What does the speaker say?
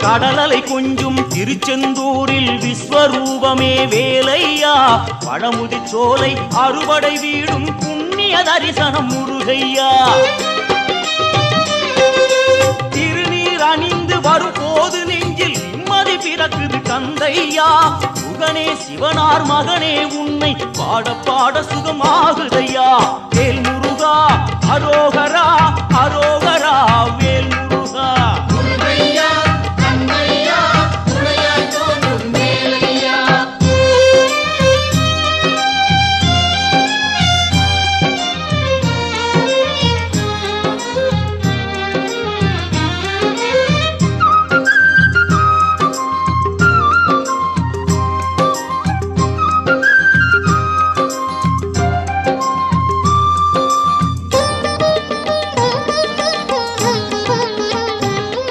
கடலலை கொஞ்சும் திருச்செந்தூரில் விஸ்வரூபமே வேலையா பழமுதி சோலை அறுபடை வீடும் புண்ணிய தரிசனம் முருகையா திருநீர் அணிந்து வரும் போது நெஞ்சில் நிம்மதி பிறக்குது கந்தையா சுகனே சிவனார் மகனே உன்னை பாட பாட சுகமாகுதையா வேல் முருகா அரோகரா அரோகரா வேல் முருகா